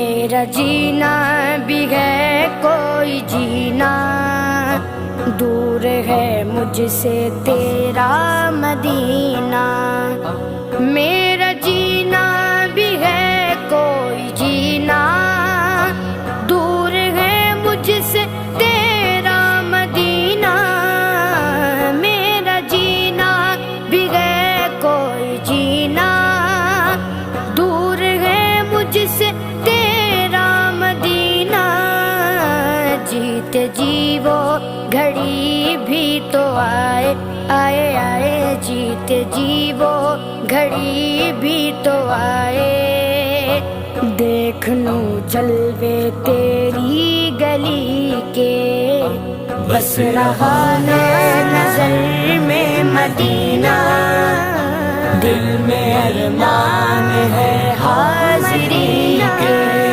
میرا جینا بھی ہے کوئی جینا، دور ہے مجھ سے تیرا مدینہ۔ میرا جینا بھی ہے کوئی جینا، دور ہے مجھ سے تیرا مدینہ۔ میرا جینا بھی ہے کوئی جینا، دور ہے مجھ سے تیرا مدینہ۔ جیتے جی وہ گھڑی بھی تو آئے آئے آئے، جیتے جی وہ گھڑی بھی تو آئے۔ دیکھ لوں جلوے تیری گلی کے، بس رہا ہے نظر میں مدینہ۔ دل میں ارمان ہے حاضری